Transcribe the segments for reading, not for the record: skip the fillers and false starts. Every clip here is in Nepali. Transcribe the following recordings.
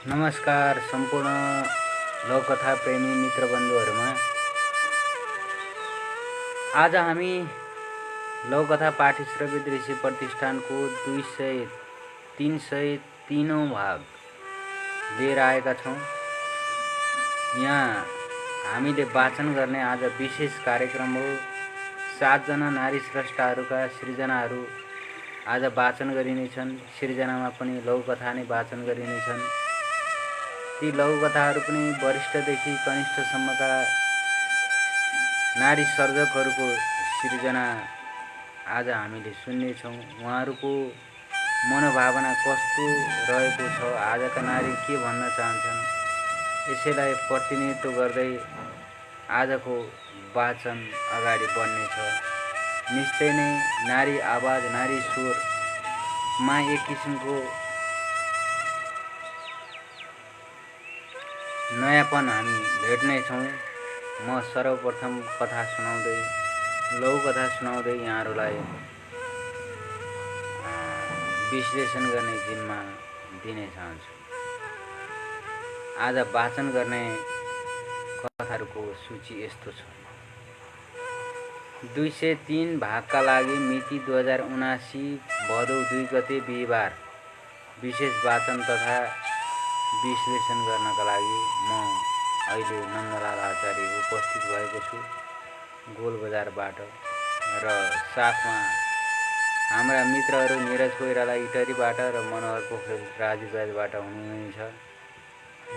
नमस्कार सम्पूर्ण लोककथा प्रेमी मित्रबन्धुहरूमा। आज हामी लोककथा पाठ्यश्रव्य दृश्य प्रतिष्ठानको 303औं भाग लिएर आएका छौँ। यहाँ हामीले वाचन गर्ने आज विशेष कार्यक्रम हो। 7 जना नारी स्रष्टाहरूका सृजनाहरू आज वाचन गरिनेछन्। सृजनामा पनि लघुकथा नै वाचन गरिनेछन्। ती लघुकथाहरू पनि वरिष्ठदेखि कनिष्ठसम्मका नारी सर्जकहरूको सृजना आज हामीले सुन्नेछौँ। उहाँहरूको मनोभावना कस्तो रहेको छ, आजका नारी के भन्न चाहन्छन्, यसैलाई प्रतिनिधित्व गर्दै आजको वाचन अगाडि बढ्नेछ। निश्चय नै नारी आवाज, नारी स्वरमा एक किसिमको नयाँपन हामी भेट्नेछौँ। म सर्वप्रथम कथा सुनाउँदै, लघुकथा सुनाउँदै यहाँहरूलाई विश्लेषण गर्ने जिम्मा दिन चाहन्छु। आज वाचन गर्ने कथाहरूको सूची यस्तो छ। 203 भागका लागि मिति 2079 भदौ 2 गते बिहिबार। विशेष वाचन तथा विश्लेषण गर्नका लागि म अहिले नन्दलाल आचार्य उपस्थित भएको छु गोलबजारबाट, र साथमा हाम्रा मित्रहरू निरज कोइराला इटरीबाट र मनोहर पोखरेल राजुगाजबाट हुनुहुन्छ।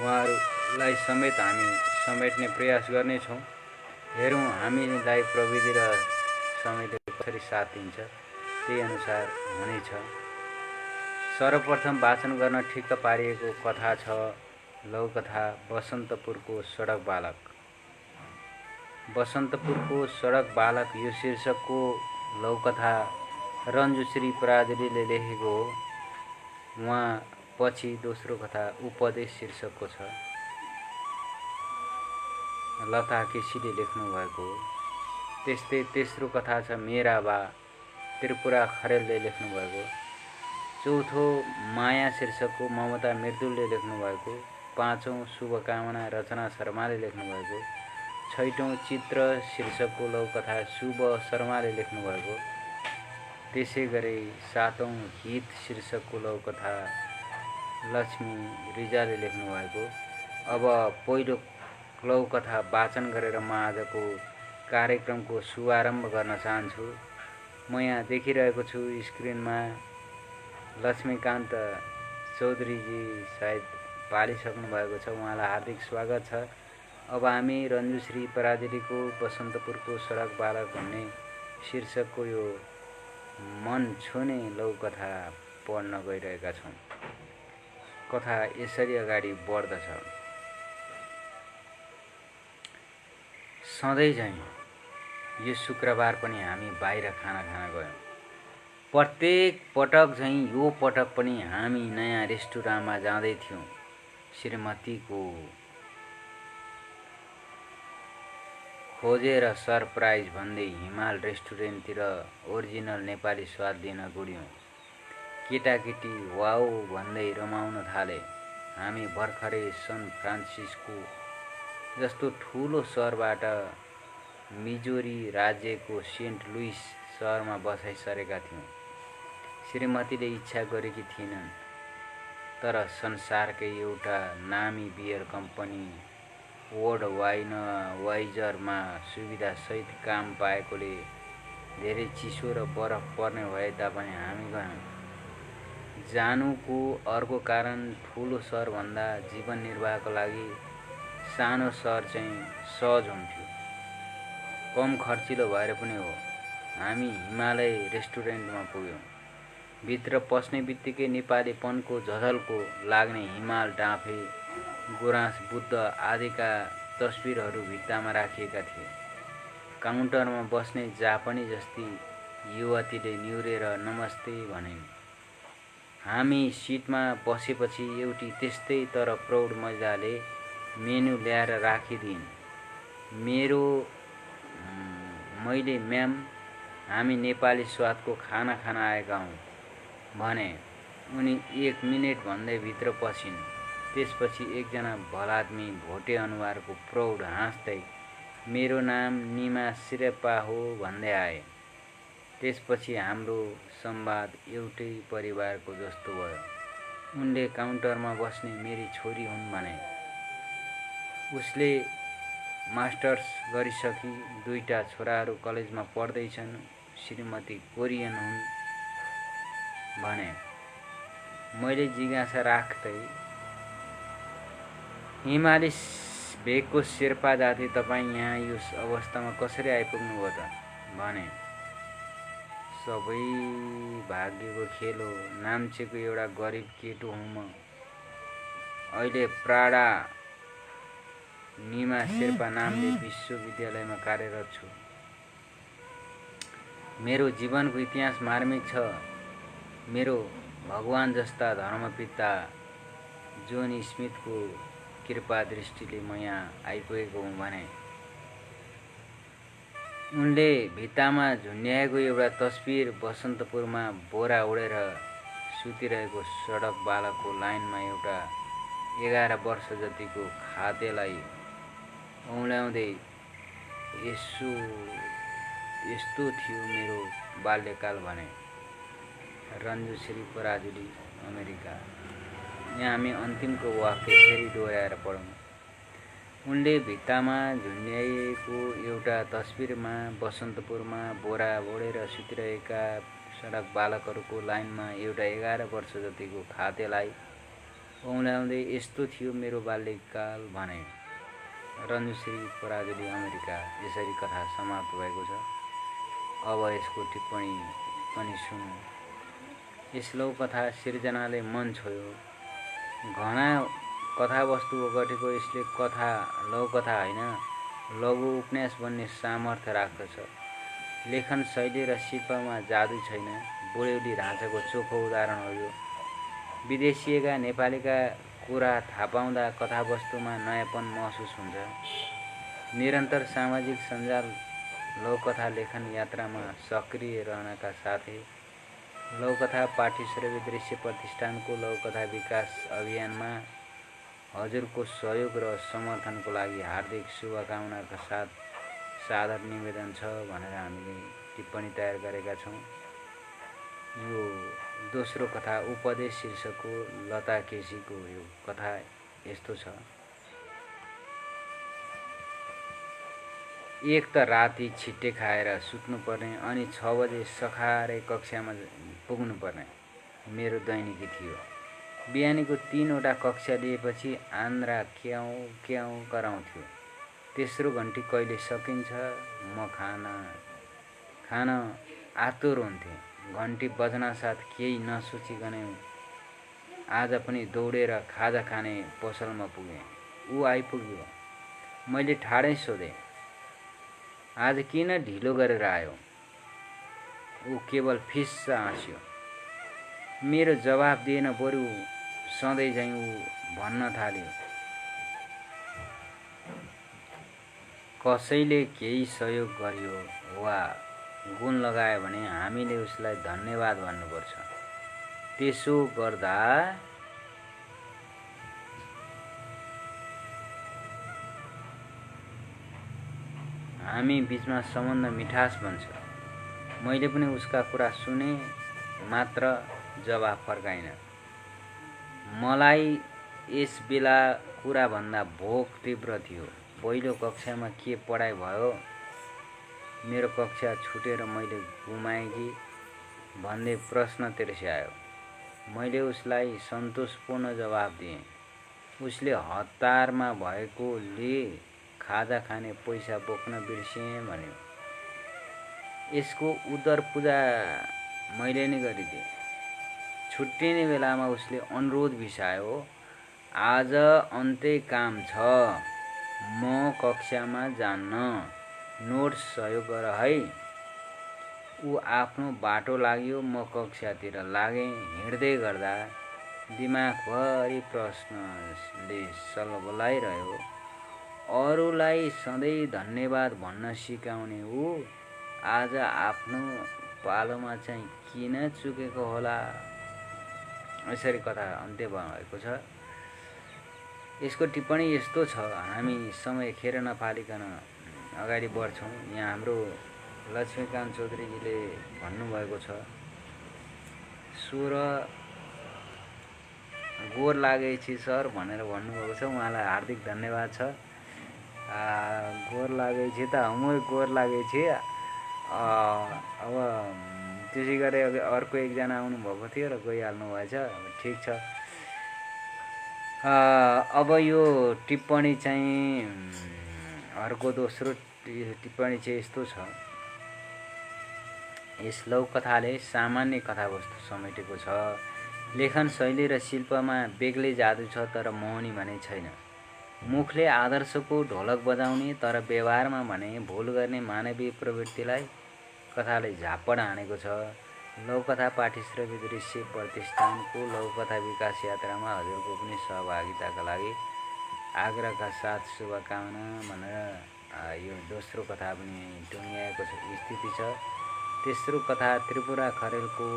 उहाँहरूलाई समेत हामी समेट्ने प्रयास गर्नेछौँ। हेरौँ हामीलाई प्रविधि र समयले कसरी साथ दिन्छ, त्यही अनुसार हुनेछ। सर्वप्रथम वाचन गर्न ठिक्क पारिएको कथा छ लघुकथा बसन्तपुरको सडक बालक। बसन्तपुरको सडक बालक यो शीर्षकको लघुकथा रन्जुश्री पराजुलीले लेखेको हो। उहाँ पछि दोस्रो कथा उपदेश शीर्षकको छ, लता केसीले लेख्नु भएको हो। त्यस्तै तेस्रो कथा छ मेरा बा, त्रिपुरा खरेलले लेख्नु भएको। चौथो माया शीर्षकको ममता मृदुलले लेख्नु भएको। पाँचौं शुभकामना रचना शर्माले लेख्नु भएको। छैटौं चित्र शीर्षकको लघुकथा शुभ शर्माले लेख्नु भएको। त्यसै गरी सातौं हित शीर्षकको लघुकथा लक्ष्मी रिजालले लेख्नु भएको। अब पहिलो लघुकथा वाचन गरेर म आजको कार्यक्रमको शुभारम्भ गर्न चाहन्छु। म यहाँ देखिरहेको छु स्क्रिनमा लक्ष्मीकान्त चौधरीजी सायद पालिसक्नु भएको छ, उहाँलाई हार्दिक स्वागत छ। अब हामी रन्जुश्री पराजुलीको बसन्तपुरको सडक बालक भन्ने शीर्षकको यो मन छुने लघुकथा पढ्न गइरहेका छौँ। कथा यसरी अगाडि बढ्दछ। सधैँ झैँ यो शुक्रबार पनि हामी बाहिर खाना खान गयौँ। प्रत्येक पटक झैँ यो पटक पनि हामी नयाँ रेस्टुराँमा जाँदै थियौँ। श्रीमतीको खोजेर सरप्राइज भन्दै हिमाल रेस्टुरेन्टतिर ओरिजिनल नेपाली स्वाद लिन गुड्यौँ। केटाकेटी वाउ भन्दै रमाउन थाले। हामी भर्खरै सन फ्रान्सिस्को जस्तो ठुलो सहरबाट मिजोरी राज्यको सेन्ट लुइस सहरमा बसाइ सरेका थियौँ। श्रीमतीले इच्छा गरेकी थिइनन्, तर संसारकै एउटा नामी बियर कम्पनी वर्ल्ड वाइजरमा सुविधासहित काम पाएकोले धेरै चिसो र बरफ पर्ने भए तापनि हामी गयौँ। जानुको अर्को कारण ठुलो सहरभन्दा जीवन निर्वाहका लागि सानो सहर चाहिँ सहज हुन्थ्यो। कम खर्चिलो भएर पनि हो। हामी हिमालय रेस्टुरेन्टमा पुग्यौँ। भित्र पस्ने बित्तिकै नेपालीपनको झझल्को लाग्ने हिमाल, डाँफे, गुराँस, बुद्ध आदिका तस्बिरहरू भित्तामा राखिएका थिए। काउन्टरमा बस्ने जापानी जस्ती युवतीले निहुरेर नमस्ते भनिन्। हामी सिटमा बसेपछि एउटी त्यस्तै तर प्रौढ महिलाले मेनु ल्याएर राखिदिइन्। मैले म्याम, हामी नेपाली स्वादको खाना खान आएका हौँ, भने उनी 1 मिनेट भन्दै भित्र पसिन्। त्यसपछि एकजना भलाद्मी भोटे अनुहारको प्रौढ हाँस्दै मेरो नाम निमा शेर्पा हो भन्दै आए। त्यसपछि हाम्रो संवाद एउटै परिवारको जस्तो भयो। उनले काउन्टरमा बस्ने मेरी छोरी हुन् भने। उसले मास्टर्स गरिसकी 2टा छोराहरू कलेजमा पढ्दैछन्। श्रीमती कोरियन हुन् भने। मैले जिज्ञासा राख्दै हिमाली भेगको शेर्पा जाति तपाईँ यहाँ यो अवस्थामा कसरी आइपुग्नुभयो त भने। सबै भाग्यको खेल हो। नाम्चेको एउटा गरिब केटो हुँ म। अहिले प्राडा निमा शेर्पा नामले विश्वविद्यालयमा कार्यरत छु। मेरो जीवनको इतिहास मार्मिक छ। मेरो भगवान जस्ता धर्मपिता जोन स्मिथको कृपा दृष्टिले म यहाँ आइपुगेको हुँ भने। उनले भित्तामा झुन्ड्याएको एउटा तस्बिर बसन्तपुरमा बोरा ओढेर सुतिरहेको सडक बालकको लाइनमा एउटा 11 वर्ष जतिको खाद्यलाई औँल्याउँदै यस्तो थियो मेरो बाल्यकाल भने। रन्जुश्री पराजुली, अमेरिका। यहाँ हामी अन्तिमको वाक्य फेरि दोहोऱ्याएर पढौँ। उनले भित्तामा झुन्ड्याएको एउटा तस्बिरमा बसन्तपुरमा बोरा ओढेर सुतिरहेका सडक बालकहरूको लाइनमा एउटा 11 वर्ष जतिको खाद्यलाई औँल्याउँदै यस्तो थियो मेरो बाल्यकाल भने। रन्जुश्री पराजुली, अमेरिका। यसरी कथा समाप्त भएको छ। अब यसको टिप्पणी पनि सुनौँ। यस लघुकथा सिर्जनाले मन छोयो। घना कथावस्तु ओगटेको यसले लघुकथा होइन लघु उपन्यास बन्ने सामर्थ्य राख्दछ। लेखन शैली र शिल्पमा जादु छैन। बुढ्यौली ढाँचाको चोखो उदाहरण हो यो। विदेशिएका नेपालीका कुरा थाहा पाउँदा कथावस्तुमा नयाँपन महसुस हुन्छ। निरन्तर सामाजिक सञ्जाल लघुकथा लेखन यात्रामा सक्रिय रहनका साथै लघुकथा पाठ्यश्रवी दृश्य प्रतिष्ठानको लघुकथा विकास अभियानमा हजुरको सहयोग र समर्थनको लागि हार्दिक शुभकामनाका साथ सादर निवेदन छ भनेर हामीले टिप्पणी तयार गरेका छौँ। यो दोस्रो कथा उपदेश शीर्षकको लता केसीको यो कथा यस्तो छ। एक त राति छिट्टै खाएर सुत्नुपर्ने अनि 6 बजे सखारै कक्षामा पुग्नुपर्ने मेरो दैनिकी थियो। बिहानीको 3वटा कक्षा लिएपछि आन्द्रा क्याउ क्याउ कराउँथ्यो। तेस्रो घन्टी कहिले सकिन्छ म खान आतुर हुन्थेँ। घन्टी बज्नासाथ केही नसोचिकनै आज पनि दौडेर खाजा खाने पसलमा पुगेँ। ऊ आइपुग्यो। मैले ठाडै सोधेँ, आज किन ढिलो गरेर आयो? ऊ केवल फिस्स हाँस्यो। मेरो जवाफ दिएन, बरु सधैँ झैँ ऊ भन्न थाल्यो, कसैले केही सहयोग गर्यो वा गुण लगायो भने हामीले उसलाई धन्यवाद भन्नुपर्छ। त्यसो गर्दा हामी बीचमा सम्बन्ध मिठास बन्छ। मैले पनि उसका कुरा सुने मात्र जवाफ फर्काइन। मलाई यस बेला कुराभन्दा भोक तीव्र थियो। पहिलो कक्षामा के पढाइ भयो? मेरो कक्षा छुटेर मैले गुमाएँ कि भन्दै प्रश्न तिर्स्यायो। मैले उसलाई सन्तोषपूर्ण जवाफ दिएँ। उसले हतारमा भएकोले खाजा खाने पैसा बोक्न बिर्सेँ भन्यो। यसको उदर पूजा मैले नै गरिदिएँ। छुट्टिने बेलामा उसले अनुरोध भिसायो, आज अन्तै काम छ, म कक्षामा जान्न, नोट्स सहयोग गर है। ऊ आफ्नो बाटो लाग्यो। म कक्षातिर लागेँ। हिँड्दै गर्दा दिमागभरि प्रश्नले सलबलाइरह्यो। अरूलाई सधैँ धन्यवाद भन्न सिकाउने ऊ आज आफ्नो पालोमा चाहिँ किन चुकेको होला यसरी कथा अन्त्य भएको छ। यसको टिप्पणी यस्तो छ, हामी समय खेर नफालिकन अगाडि बढ्छौँ। यहाँ हाम्रो लक्ष्मीकान्त चौधरीजीले भन्नुभएको छ, 16 गोर लागेछि सर भनेर भन्नुभएको छ। उहाँलाई हार्दिक धन्यवाद छ। गोर लागेछि त हम गोर लागेछि। अब त्यसै गरी अर्को एकजना आउनुभएको थियो र गइहाल्नु भएछ। ठिक छ। अब यो टिप्पणी चाहिँ अर्को दोस्रो टिप्पणी चाहिँ यस्तो छ, यस लौकथाले सामान्य कथावस्तु समेटेको छ। लेखन शैली र शिल्पमा बेग्लै जादु छ, तर मोहनी भने छैन। मुखले आदर्शको ढोलक बजाउने तर व्यवहारमा भने भुल गर्ने मानवीय प्रवृत्तिलाई कथाले झापड हानेको छ। लौकथा पाठ्यश्रवी दृश्य प्रतिष्ठानको लौकथा विकास यात्रामा हजुरको पनि सहभागिताका लागि आग्रहका साथ शुभकामना भनेर यो दोस्रो कथा पनि टुङ्ग्याएको स्थिति छ। तेस्रो कथा त्रिपुरा खरेलको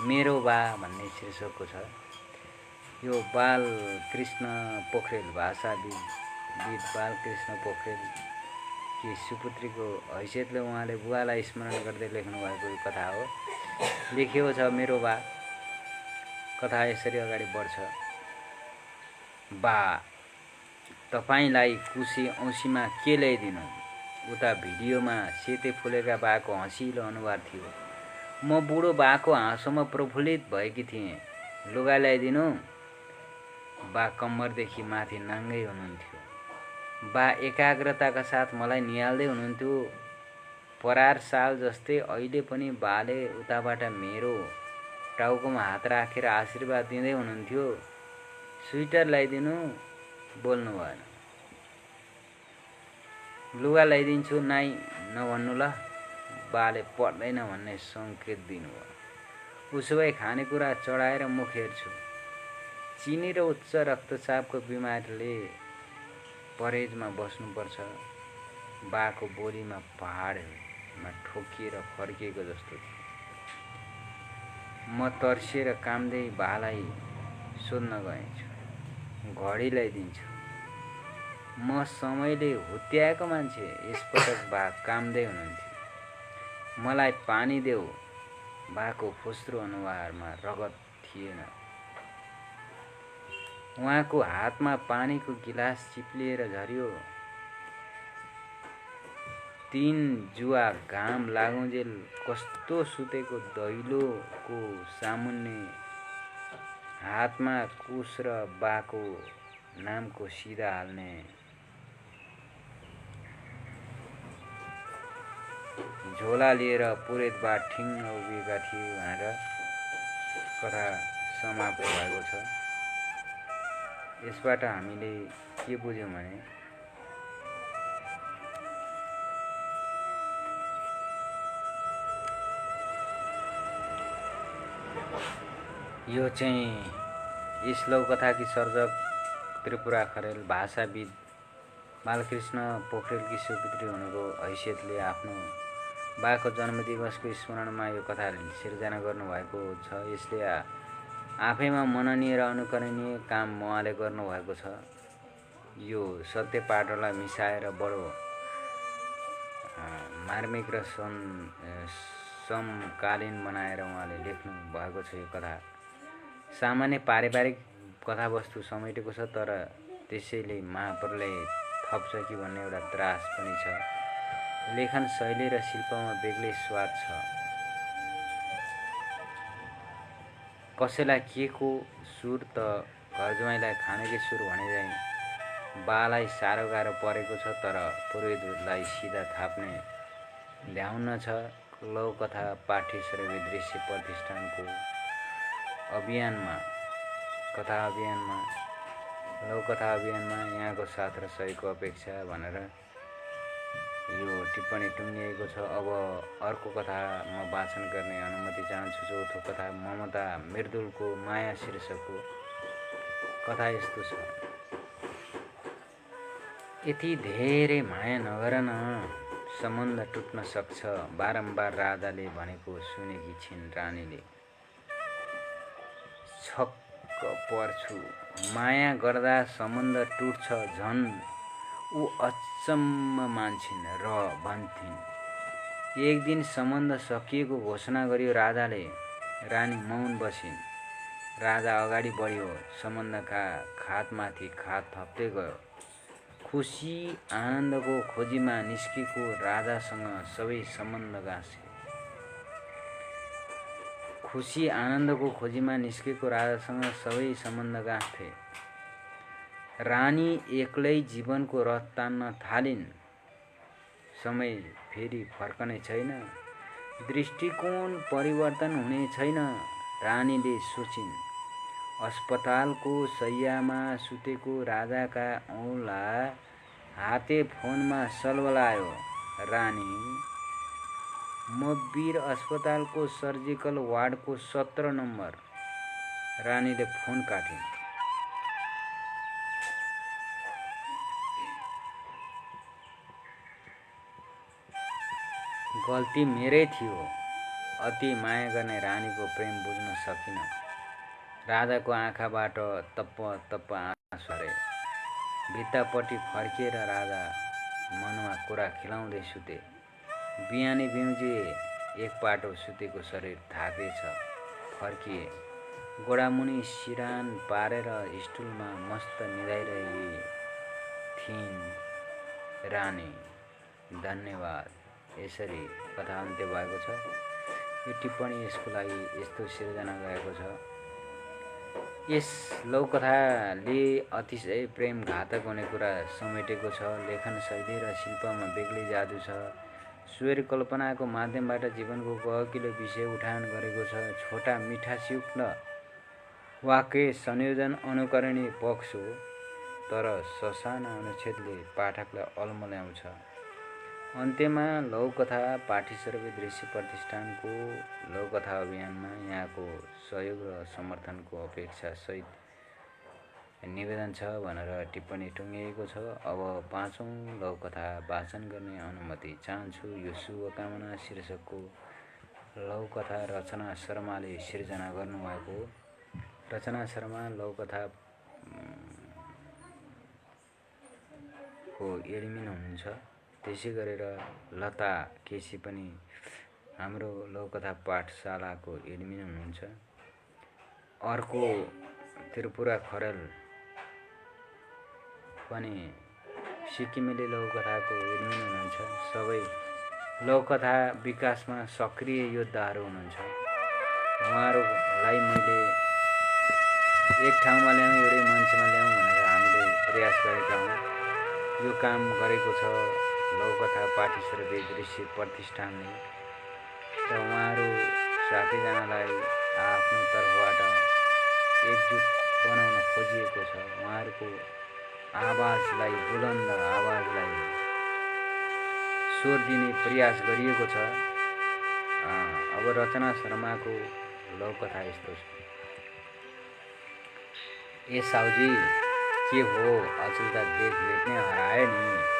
मेरो बा भन्ने शीर्षकको छ। यो बालकृष्ण पोखरेल भाषाविद बालकृष्ण पोखरेल कि सुपुत्रीको हैसियतले उहाँले बुवालाई स्मरण गर्दै लेख्नुभएको यो कथा हो। लेखिएको छ, मेरो बा। कथा यसरी अगाडि बढ्छ। बा, तपाईलाई कुसे औँसीमा के ल्याइदिनु? उता भिडियोमा सेते फुलेका बाको हँसिलो अनुहार थियो। म बुढो बाको हाँसोमा प्रफुल्लित भएकी थिएँ। लुगा ल्याइदिनु? बा कम्मरदेखि माथि नाङ्गै हुनुहुन्थ्यो। बा एकाग्रताका साथ मलाई निहाल्दै हुनुहुन्थ्यो। परार साल जस्तै अहिले पनि बाले उताबाट मेरो टाउकोमा हात राखेर आशीर्वाद दिँदै हुनुहुन्थ्यो। स्वेटर ल्याइदिनु? बोल्नु भएन। लुगा ल्याइदिन्छु, नाइ नभन्नु ल। बाले पर्दैन भन्ने सङ्केत दिनुभयो। उसो भए खानेकुरा चढाएर मुख हेर्छु। चिनी र उच्च रक्तचापको बिमारीले परहेजमा बस्नुपर्छ। बाको बोलीमा पहाडमा ठोकिएर फर्किएको जस्तो थियो। म तर्सिएर कामदै बालाई सोध्न गएछु, घडी ल्याइदिन्छु। म समयले हुत्याएको मान्छे। यसपटक बा कामदै हुनुहुन्थ्यो। मलाई पानी देऊ। बाको फुस्रो अनुहारमा रगत थिएन। उहाँको हातमा पानीको गिलास चिप्लिएर झर्यो। 3 जुवा घाम लागुन्जेल कस्तो सुतेको दैलोको सामुन्ने हातमा कुश र बाको नामको सिधा हाल्ने झोला लिएर पुरेत बा ठिङ्ग उभिएका थिए भनेर कथा समाप्त भएको छ। यसबाट हामीले के बुझ्यौँ भने यो चाहिँ यस लौकथाकी सर्जक त्रिपुरा खरेल भाषाविद बालकृष्ण पोखरेलकी सुपुत्री हुनुको हैसियतले आफ्नो बाको जन्मदिवसको स्मरणमा यो कथा सिर्जना गर्नुभएको छ। यसले आफैमा मननीय र अनुकरणीय काम उहाँले गर्नुभएको छ। यो सत्य पाटोलाई मिसाएर बडो मार्मिक र समकालीन बनाएर उहाँले लेख्नु भएको छ। यो कथा सामान्य पारिवारिक कथावस्तु समेटेको छ, तर त्यसैले महाप्रलय थप्छ कि भन्ने एउटा त्रास पनि छ। लेखन शैली र शिल्पमा बेग्लै स्वाद छ। कसैलाई के को सुर त घरज्वाइँलाई खानेकै सुर भने चाहिँ बालाई साह्रो गाह्रो परेको छ, तर पुरोहितलाई सिधा थाप्ने ल्याउन छ। लौकथा पाठ्यश्रवी दृश्य प्रतिष्ठानको लौकथा अभियानमा यहाँको साथ र सहयोगको अपेक्षा भनेर यो टिप्पणी टुङ्गिएको छ। अब अर्को कथा म वाचन गर्ने अनुमति चाहन्छु। चौथो कथा ममता मृदुलको माया शीर्षकको कथा यस्तो छ। यति धेरै माया नगर न, सम्बन्ध टुट्न सक्छ। बारम्बार राजाले भनेको सुनेकी छिन् रानीले। छक्क पर्छु। माया गर्दा सम्बन्ध टुट्छ झन् ऊ अचम्म मान्छिन् र भन्थिन्। एक दिन सम्बन्ध सकिएको घोषणा गरियो राजाले। रानी मौन बसिन्। राजा अगाडि बढ्यो। सम्बन्धका खातमाथि खात थप्दै गयो। खुसी आनन्दको खोजीमा निस्केको राजासँग सबै सम्बन्ध गाँसे। खुसी आनन्दको खोजीमा निस्केको राजासँग सबै सम्बन्ध गाँस्थे। रानी एक्लै जीवनको रथ तान्न थालिन्। समय फेरि फर्कने छैन। दृष्टिकोण परिवर्तन हुने छैन। रानीले सोचिन्। अस्पतालको शय्यामा सुतेको राजाका औँला हाते फोनमा सलबलायो। रानी, म वीर अस्पतालको सर्जिकल वार्डको 17 नम्बर। रानीले फोन काटिन्। गल्ती मेरै थियो। अति माया गर्ने रानीको प्रेम बुझ्न सकिन। राजाको आँखाबाट तप्प तप्प आँसु झरे। भित्तापट्टि फर्किएर राजा मनमा कुरा खिलाउँदै सुते। बिहानी बिउजे एक पाटो सुतेको शरीर थाक्दैछ। फर्किए। गोडामुनि सिरान पारेर स्टुलमा मस्त निदाइरहेकी थिइन् रानी। धन्यवाद। यसरी कथा अन्त्य भएको छ। यो टिप्पणी यसको लागि यस्तो सिर्जना गएको छ। यस लौकथाले अतिशय प्रेम घातक हुने कुरा समेटेको छ। लेखन शैली र शिल्पमा बेग्लै जादु छ। स्वर कल्पनाको माध्यमबाट जीवनको गहकिलो विषय उठान गरेको छ। छोटा मिठा सिक्न वाक्य संयोजन अनुकरणीय पक्ष हो, तर ससाना अनुच्छेदले पाठकलाई अल्मल्याउँछ। अन्त्यमा लौकथा पाठीसर्वे दृश्य प्रतिष्ठानको लौकथा अभियानमा यहाँको सहयोग र समर्थनको अपेक्षा सहित निवेदन छ भनेर टिप्पणी टुङ्गिएको छ। अब 5औं लौकथा वाचन गर्ने अनुमति चाहन्छु। यो शुभकामना शीर्षकको लौकथा रचना शर्माले सिर्जना गर्नुभएको। रचना शर्मा लौकथा को एडमिन हुनुहुन्छ। त्यसै गरेर लता केसी पनि हाम्रो लौकथा पाठशालाको एडमिन हुनुहुन्छ। अर्को त्रिपुरा खरेल पनि सिक्किमेली लौकथाको एडमिन हुनुहुन्छ। सबै लौकथा विकासमा सक्रिय योद्धाहरू हुनुहुन्छ। उहाँहरूलाई मैले एक ठाउँमा ल्याउँ, एउटै मञ्चमा ल्याउँ भनेर हामीले प्रयास गरेका हौँ। यो काम गरेको छ लौकथा पाठीसर्वे दृश्य प्रतिष्ठानले। र उहाँहरू साथीजनालाई आफ्नो तर्फबाट एकजुट बनाउन खोजिएको छ। उहाँहरूको आवाजलाई, बुलन्द आवाजलाई स्वर दिने प्रयास गरिएको छ। अब रचना शर्माको लौकथा यस्तो छ। ए साउजी, के हो अचेलता भेट्ने हरायो नि।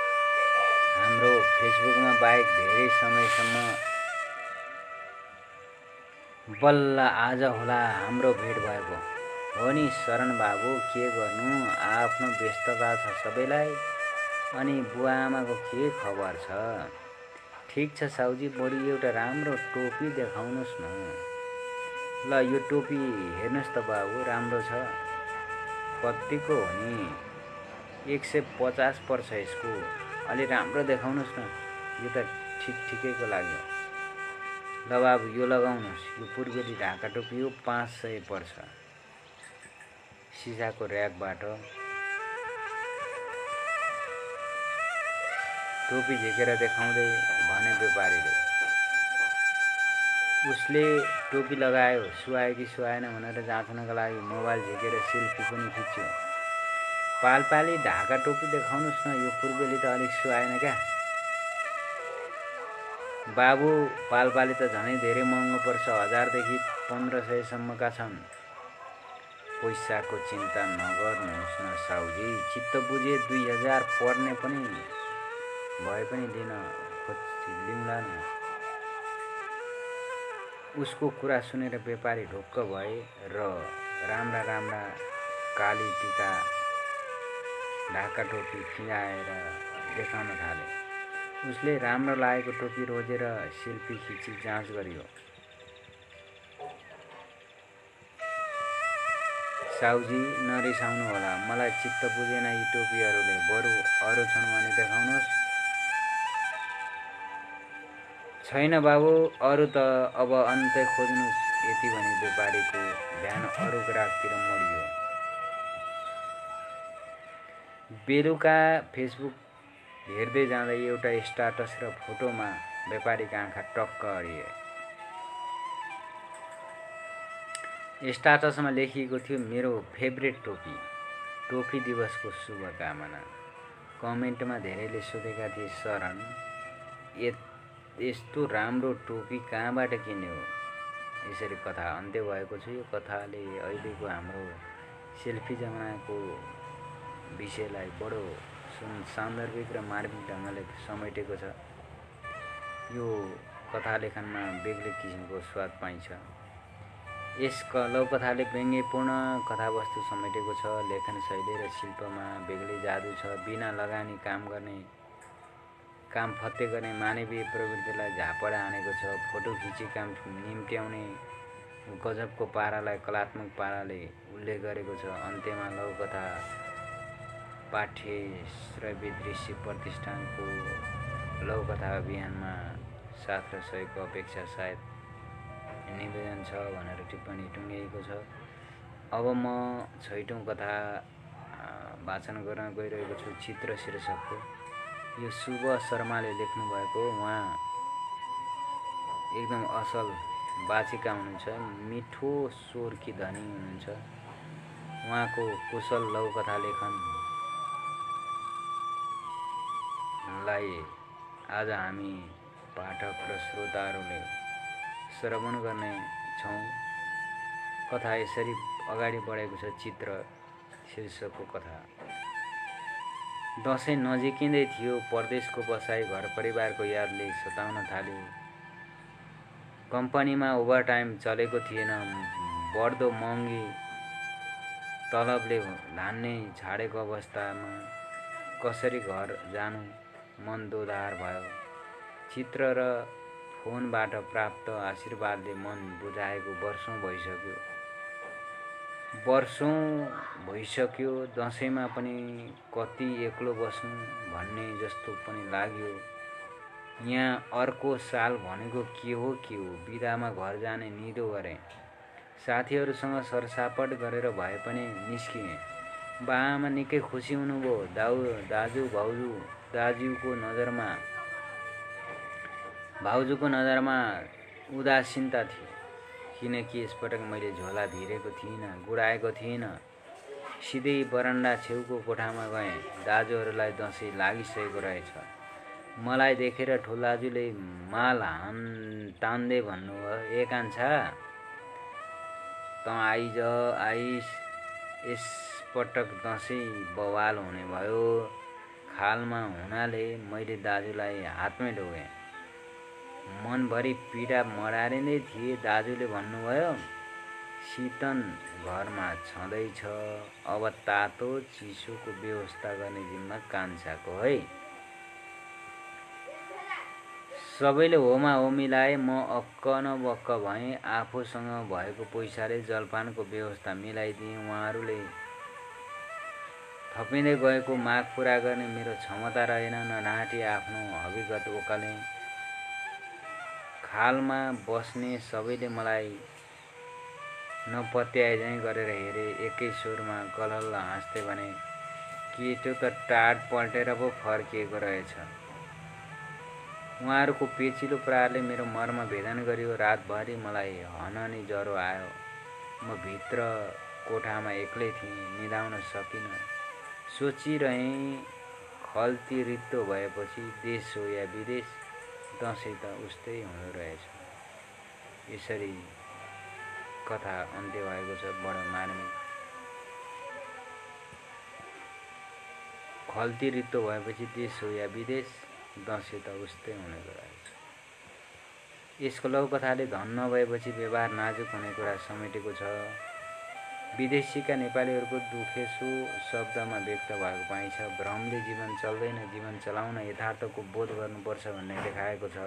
हाम्रो फेसबुकमा बाहेक धेरै समयसम्म बल्ल आज होला हाम्रो भेट भएको। हो नि शरण बाबु, के गर्नु, आफ्नो व्यस्तता छ सबैलाई। अनि बुवा आमाको के खबर छ? ठिक छ साउजी, बरु एउटा राम्रो टोपी देखाउनुहोस् न। ल यो टोपी हेर्नुहोस् त बाबु, राम्रो छ। कतिको हो नि? 150 पर्छ यसको। अलि राम्रो देखाउनुहोस् न। यो त ठिकैको लाग्यो। ल बाबु यो लगाउनुहोस्। यो पूर्वेली ढाका टोपी हो, 500 पर्छ। सिसाको र्याकबाट टोपी झिकेर देखाउँदै भने व्यापारीले। उसले टोपी लगायो, सुहायो कि सुहाएन भनेर जाँच्नका लागि मोबाइल झिकेर सेल्फी पनि खिच्यो। पालपाली ढाका टोपी देखाउनुहोस् न, यो पूर्वेली त अलिक सुहाएन क्या। बाबु पालपाली त झनै धेरै महँगो पर्छ, 1000 देखि 1500 सम्मका छन्। पैसाको चिन्ता नगर्नुहोस् न साउजी, चित्त बुझे 2000 पर्ने पनि भए पनि लिउँला न। उसको कुरा सुनेर व्यापारी ढुक्क भए र राम्रा राम्रा काली टीका ढाका टोपी फिँगाएर देखाउन थाले। उसले राम्रो लागेको टोपी रोजेर सेल्फी खिची जाँच गरियो। साउजी नरिसाउनु होला, मलाई चित्त बुझेन यी टोपीहरूले, बरु अरू छन् भने देखाउनुहोस्। छैन बाबु, अरू त अब अन्तै खोज्नुहोस्, यति भनी व्यापारीको ध्यान अरू ग्राहकतिर मोडियो। बेलुका फेसबुक हेर्दै जाँदै एउटा स्टाटस र फोटोमा व्यापारीका आँखा टक्क अडिए। स्टाटसमा लेखिएको थियो, मेरो फेभरेट टोपी, टोपी दिवसको शुभकामना। कमेन्टमा धेरैले सोधेका थिए, शरण यस्तो राम्रो टोपी कहाँबाट किन्यो? यसरी कथा अन्त्य भएको छ। यो कथाले अहिलेको हाम्रो सेल्फी जमानाको विषयलाई बडो सान्दर्भिक र मार्मिक ढङ्गले समेटेको छ। यो कथा लेखनमा बेग्लै किसिमको स्वाद पाइन्छ। यस लौकथाले व्यङ्ग्यपूर्ण कथावस्तु समेटेको छ। लेखन शैली र शिल्पमा बेग्लै जादु छ। बिना लगानी काम फत्ते गर्ने मानवीय प्रवृत्तिलाई झापड हानेको छ। फोटो खिची काम निम्त्याउने गजबको पारालाई कलात्मक पाराले उल्लेख गरेको छ। अन्त्यमा लौकथा पाठ्य श्रव्य दृश्य प्रतिष्ठानको लौकथा अभियानमा साथ र सहयोगको अपेक्षा सायद निवेदन छ भनेर टिप्पणी टुङ्ग्याइएको छ। अब म छैटौँ कथा वाचन गर्न गइरहेको छु, चित्र शीर्षकको। यो शुभ शर्माले लेख्नुभएको। उहाँ एकदम असल वाचिका हुनुहुन्छ, मिठो स्वरकी धनी हुनुहुन्छ। उहाँको कुशल लौकथा लेखनलाई आज हामी पाठक र श्रोताहरूले श्रवण गर्ने छौँ। कथा यसरी अगाडि बढेको छ। चित्र शीर्षकको कथा। दसैँ नजिकिँदै थियो। परदेशको बसाई घर परिवारको यादले सताउन थाल्यो। कम्पनीमा ओभरटाइम चलेको थिएन। बढ्दो महँगी तलबले धान्ने छाडेको अवस्थामा कसरी घर जानु मन दोधार भयो। चित्र र फोनबाट प्राप्त आशीर्वादले मन बुझाएको वर्षौं भइसक्यो। दसैँमा पनि कति एक्लो बस्नु भन्ने जस्तो पनि लाग्यो। यहाँ अर्को साल भनेको के हो बिदामा घर जाने निधो गरेँ। साथीहरूसँग सरसापट गरेर भए पनि निस्किएँ। बाआमा निकै खुसी हुनुभयो। भाउजूको नजरमा उदासीनता थियो, किनकि यसपटक मैले झोला भिरेको थिइनँ, गुडाएको थिइनँ। सिधै बरन्डा छेउको कोठामा गएँ। दाजुहरूलाई दसैँ लागिसकेको रहेछ। मलाई देखेर ठुल्दाजुले माल तान्दै भन्नुभयो, ए कान्छा त आइस, यसपटक दसैँ बवाल हुने भयो। खालमा हुनाले मैले दाजुलाई हातमै ढोगेँ। मनभरि पीडा मडारिँदै थिए। दाजुले भन्नुभयो, शीतन घरमा छँदैछ, अब तातो चिसोको व्यवस्था गर्ने जिम्मा कान्छाको है। सबैले होमा हो मिलाए। म अक्क न बक्क भएँ। आफूसँग भएको पैसाले जलपानको व्यवस्था मिलाइदिएँ। उहाँहरूले थपिँदै गएको माग पुरा गर्ने मेरो क्षमता रहेन। नढाँटी आफ्नो हकीकत ओकालेँ। खालमा बस्ने सबैले मलाई नपत्याएझैँ गरेर हेरे। एकै स्वरमा गलल्ल हाँस्दै भने, केटो त टाढ पल्टेर पो फर्किएको रहेछ। उहाँहरूको पेचिलो प्रहारले मेरो मर्म भेदन गरियो। रातभरि मलाई हनहनी ज्वरो आयो। म भित्र कोठामा एक्लै थिएँ, निदाउन सकिनँ। सोचिरहेँ, खल्ती रित्तो भएपछि देश हो या विदेश, दसैँ त उस्तै हुँदो रहेछ। यसरी कथा अन्त्य भएको छ। बडो मार्मिक। खल्ती रित्तो भएपछि देश हो या विदेश, दसैँ त उस्तै हुने रहेछ। यसको लौकथाले धन नभएपछि व्यवहार नाजुक हुने कुरा समेटेको छ। विदेशीका नेपालीहरूको दुखेसो शब्दमा व्यक्त भएको पाइन्छ। भ्रमले जीवन चल्दैन, जीवन चलाउन यथार्थको बोध गर्नुपर्छ भन्ने देखाएको छ।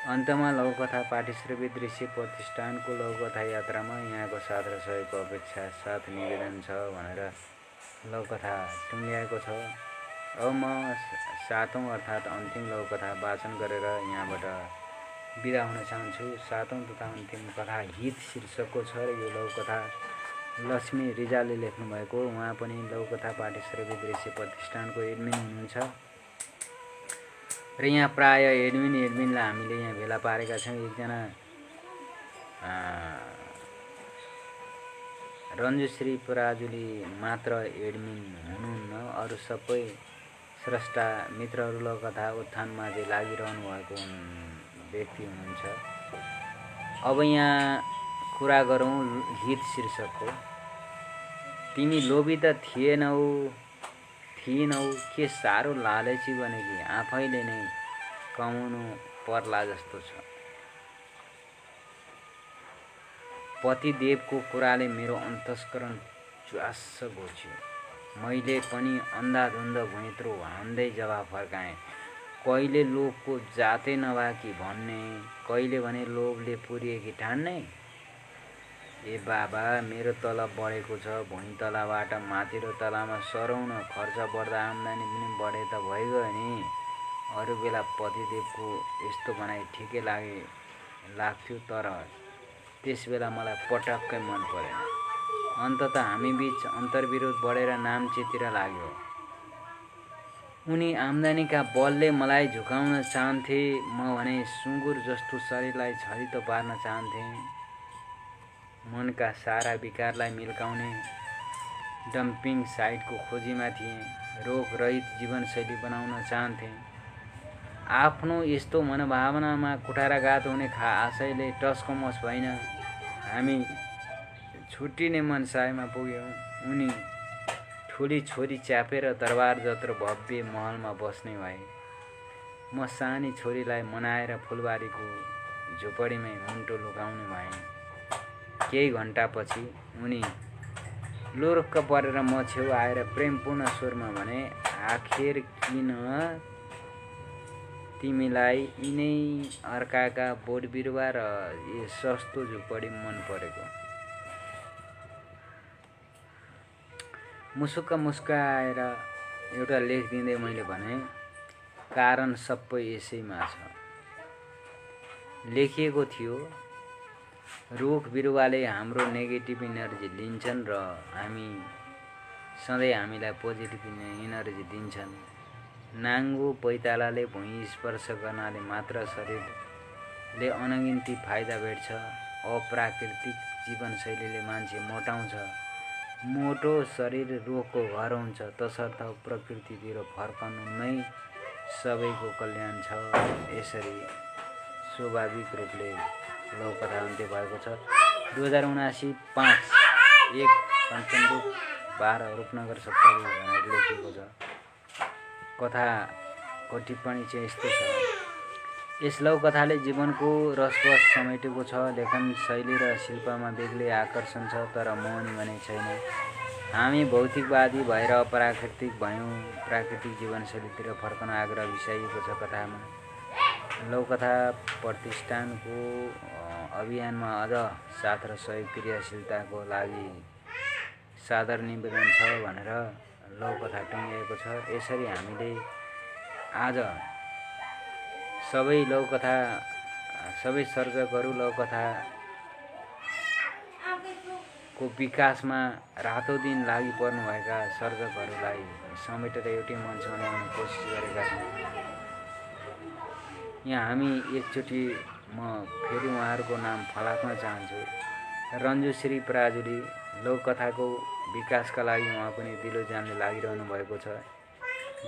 अन्तमा लघुकथा पाठ्यश्रवी दृश्य प्रतिष्ठानको लघुकथा यात्रामा यहाँको साथ र सहयोगको अपेक्षा साथ निवेदन छ भनेर लघुकथा टुङ्ग्याएको छ। अब म 7औं अर्थात् अन्तिम लघुकथा वाचन गरेर यहाँबाट बिदा हुन चाहन्छु। 7औं तथा अन्तिम कथा हित शीर्षकको छ र यो लघुकथा लक्ष्मी रिजालले लेख्नुभएको। उहाँ पनि लघुकथा पाठ्यश्रवी दृश्य प्रतिष्ठानको एडमिन हुनुहुन्छ र यहाँ प्राय एडमिनलाई हामीले यहाँ भेला पारेका छौँ। एकजना रञ्जुश्री पराजुली मात्र एडमिन हुनुहुन्न, अरू सबै स्रष्टा मित्रहरू लघुकथा उत्थानमा चाहिँ लागिरहनु भएको व्यक्ति हुनुहुन्छ। अब यहाँ कुरा गरौँ हित शीर्षकको। तिमी लोभी त थिएनौ के साह्रो लालची बने कि आफैले नै कमाउनु पर्ला जस्तो छ। पतिदेवको कुराले मेरो अन्तस्करण च्वास्स घोच्यो। मैले पनि अन्धाधुन्ध भुइँत्रो हान्दै जवाफ फर्काएँ, कहिले लोभको जातै नभएकी भन्ने, कहिले भने लोभले पुरिएकी ठान्ने। ए बाबा, मेरो तलब बढेको छ, भुइँ तलाबाट माथिल्लो तलामा सराउन खर्च बढ्दा आम्दानी पनि बढे त भइगयो नि। अरू बेला पतिदेवको यस्तो भनाइ ठिकै लाग्थ्यो, तर त्यस बेला मलाई पटक्कै मन परेन। अन्तत हामीबीच अन्तर्विरोध बढेर नाम चितिर लाग्यो। उनी आम्दानीका बलले मलाई झुकाउन चाहन्थे, म भने सुँगुर जस्तो शरीरलाई छरितो पार्न चाहन्थे। मनका सारा विकारलाई मिल्काउने डम्पिङ साइटको खोजीमा थिएँ। रोगरहित जीवनशैली बनाउन चाहन्थे। आफ्नो यस्तो मनोभावनामा कुठाराघात हुने आशयले टस्कमस भइन हामी छुट्टिने मनसायमा पुग्यौँ। उनी ठुली छोरी च्यापेर दरबार जत्रो भव्य महलमा बस्ने भए। म सानी छोरीलाई मनाएर फुलबारीको झुपडीमै मुन्टो लुकाउने भएँ। केही घण्टापछि उनी लुरुक्क परेर म छेउ आएर प्रेमपूर्ण स्वरमा भने, आखिर किन तिमीलाई यिनै अर्काका बोटबिरुवा र यो सस्तो झुपडी मन परेको? मुसुक्क मुस्काएर एउटा लेख दिँदै मैले भने, कारण सबै यसैमा छ। लेखिएको थियो, रुख बिरुवाले हाम्रो नेगेटिभ इनर्जी लिन्छन् र सधैँ हामीलाई पोजिटिभ इनर्जी दिन्छन्। नाङ्गो पैतालाले भुइँ स्पर्श गर्नाले मात्र शरीरले अनगिन्ती फाइदा भेट्छ। अप्राकृतिक जीवनशैलीले मान्छे मोटाउँछ। मोटो शरीर रोगको घर हुन्छ। तसर्थ प्रकृतितिर फर्कनु नै सबैको कल्याण छ। यसरी स्वाभाविक रूपले लघुकथा अन्त्य भएको छ। 2079 5/1 कञ्चनपुर 12 रूपनगर 70 भनेर लेखिएको छ। कथाको टिप्पणी चाहिँ यस्तो छ। यस लघुकथाले जीवनको रसरस समेटेको छ। लेखन शैली र शिल्पमा बेग्लै आकर्षण छ, तर मोहनी भने छैन। हामी भौतिकवादी भएर अप्राकृतिक भयौँ। प्राकृतिक जीवनशैलीतिर फर्कन आग्रह विषाइएको छ कथामा। लघुकथा प्रतिष्ठानको अभियानमा अझ साथ र सहयोग क्रियाशीलताको लागि सादर निवेदन छ भनेर लघुकथा टुङ्ग्याएको छ। यसरी हामीले आज सबै सर्जकहरू लघुकथाको विकासमा रातों दिन लागि पर्नुभएका सर्जकहरूलाई समेटेर एउटै मञ्चमा ल्याउने कोसिस गरेका छौँ। यहाँ हामी एकचोटि म फेरि उहाँहरूको नाम फलाक्न चाहन्छु। रञ्जुश्री पराजुली लघुकथाको विकासका लागि उहाँ पनि दिलो जानले लागिरहनु भएको छ।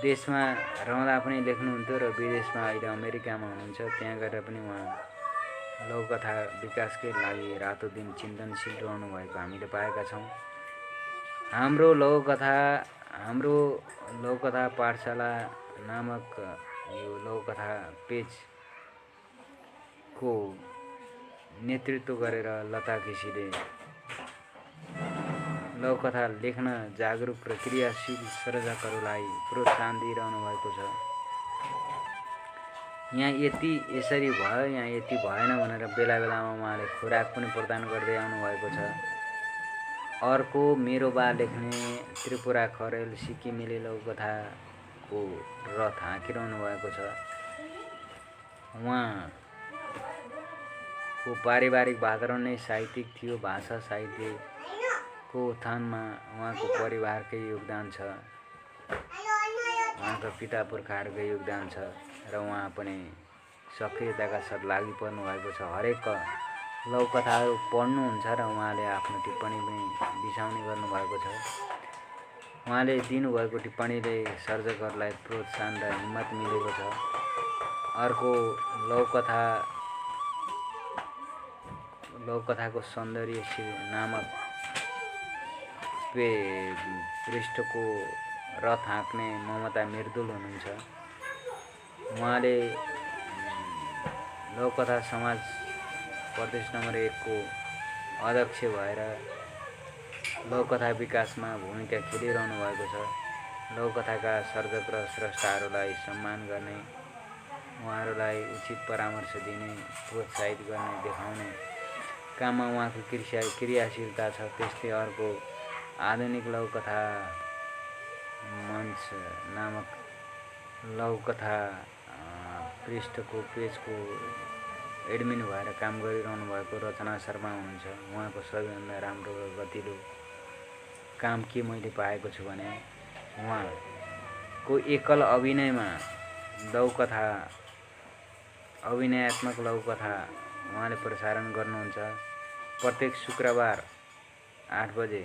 देशमा रहँदा पनि लेख्नुहुन्थ्यो र विदेशमा अहिले अमेरिकामा हुनुहुन्छ। त्यहाँ गएर पनि उहाँ लघुकथा विकासकै लागि रातों दिन चिन्तनशील रहनु भएको हामीले पाएका छौँ। हाम्रो लघुकथा पाठशाला नामक यो लघुकथा पेजको नेतृत्व गरेर लता केसीले लौकथा लेख्न जागरुक र क्रियाशील सर्जकहरूलाई प्रोत्साहन दिइरहनु भएको छ। यहाँ यति यसरी भयो, यहाँ यति भएन भनेर बेला बेलामा उहाँले खुराक पनि प्रदान गर्दै आउनुभएको छ। अर्को मेरो बा लेख्ने त्रिपुरा खरेल सिक्किमेली लौकथाको रथ हाँकिरहनु भएको छ। उहाँको पारिवारिक वातावरण नै साहित्यिक थियो। भाषा साहित्यको उत्थानमा उहाँको परिवारकै योगदान छ, उहाँका पिता पुर्खाहरूकै योगदान छ र उहाँ पनि सक्रियताका साथ लागि पर्नु भएको छ। हरेक लौकथाहरू पढ्नुहुन्छ र उहाँले आफ्नो टिप्पणी पनि बिसाउने गर्नुभएको छ। उहाँले दिनुभएको टिप्पणीले सर्जकहरूलाई प्रोत्साहन र हिम्मत मिलेको छ। अर्को लौकथाको सौन्दर्य नामक पृष्ठको रथ हाँक्ने ममता मृदुल हुनुहुन्छ। उहाँले लौकथा समाज प्रदेश नम्बर 1 को अध्यक्ष भएर लौकथा विकासमा भूमिका खेलिरहनु भएको छ। लौकथाका सर्जक र स्रष्टाहरूलाई सम्मान गर्ने, उहाँहरूलाई उचित परामर्श दिने, प्रोत्साहित गर्ने, देखाउने काममा उहाँको क्रियाशीलता छ। त्यस्तै अर्को आधुनिक लौकथा मञ्च नामक लौकथा पृष्ठको पेजको एडमिन भएर काम गरिरहनु भएको रचना शर्मा हुनुहुन्छ। उहाँको सबैभन्दा राम्रो र गतिलो काम के मैले पाएको छु भने उहाँको एकल अभिनयमा अभिनयात्मक लौकथा उहाँले प्रसारण गर्नुहुन्छ। प्रत्येक शुक्रबार 8 बजे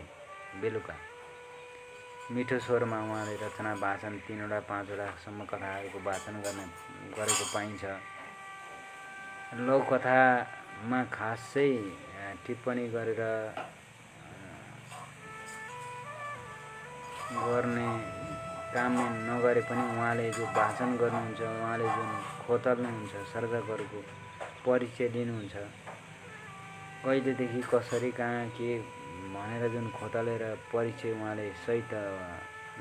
बेलुका मिठो स्वरमा उहाँले रचना वाचन 3 वटा 5 वटासम्म कथाहरूको वाचन गरेको पाइन्छ। लौकथामा खासै टिप्पणी गर्ने काम नगरे पनि उहाँले जो वाचन गर्नुहुन्छ, उहाँले जुन खोतल्नुहुन्छ, सर्जकहरूको परिचय दिनुहुन्छ, कहिलेदेखि कसरी कहाँ के भनेर जुन खोतलेर परिचय उहाँले सहित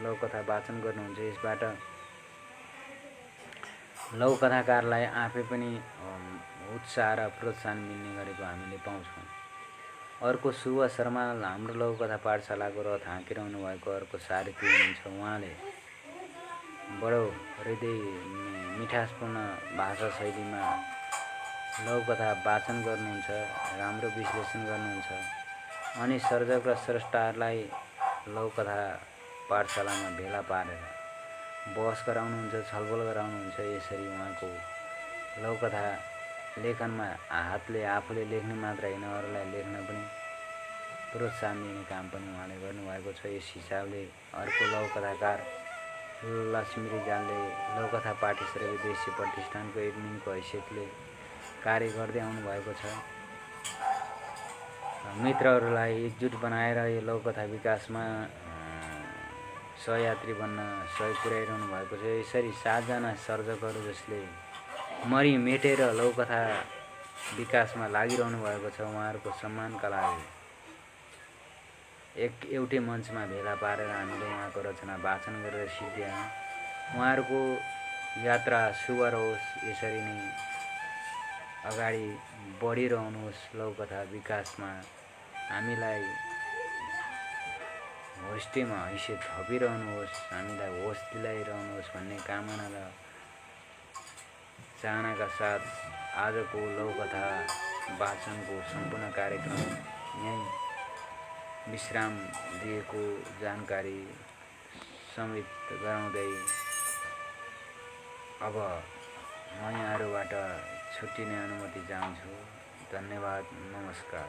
लौकथा वाचन गर्नुहुन्छ। यसबाट लौकथाकारलाई आफै पनि उत्साह र प्रोत्साहन मिल्ने गरेको हामीले पाउँछौँ। अर्को शुभ शर्मा हाम्रो लौकथा पाठशालाको रथ हाँकिरहनु भएको अर्को सारथी हुनुहुन्छ। उहाँले बडो हृदय मिठासपूर्ण भाषा शैलीमा लौकथा वाचन गर्नुहुन्छ, राम्रो विश्लेषण गर्नुहुन्छ अनि सर्जक र स्रष्टाहरूलाई लौकथा पाठशालामा भेला पारेर बहस गराउनुहुन्छ, छलफल गराउनुहुन्छ। यसरी उहाँको लौकथा लेखनमा हातले आफूले लेख्ने मात्र होइन, अरूलाई लेख्न पनि प्रोत्साहन दिने काम पनि उहाँले गर्नुभएको छ। यस हिसाबले अर्को लौकथाकार लक्ष्मी रिजालले लौकथा पाठेश्वर विदेशी प्रतिष्ठानको एडमिनको हैसियतले कार्य गर्दै आउनु भएको छ। मित्रहरूलाई एकजुट बनाएर यो लौकथा विकासमा सहयात्री बन्न सहयोग पुर्याइरहनु भएको छ। यसरी 7 जना सर्जकहरू जसले मरि मेटेर लौकथा विकासमा लागिरहनु भएको छ, उहाँहरूको सम्मानका लागि एउटै मञ्चमा भेला पारेर हामीले उहाँको रचना वाचन गरेर सिद्ध्यायौँ। उहाँहरूको यात्रा शुभ रहोस्, यसरी नै अगाडि बढिरहनुहोस्, लौकथा विकासमा हामीलाई होस्टेमा हैसियत थपिरहनुहोस्, हामीलाई होस दिलाइरहनुहोस् भन्ने कामना र चाहनाका साथ आजको लौकथा वाचनको सम्पूर्ण कार्यक्रम यहीँ विश्राम दिएको जानकारी समेत गराउँदै अब म यहाँहरूबाट छुट्टिने अनुमति चाहन्छु। धन्यवाद, नमस्कार।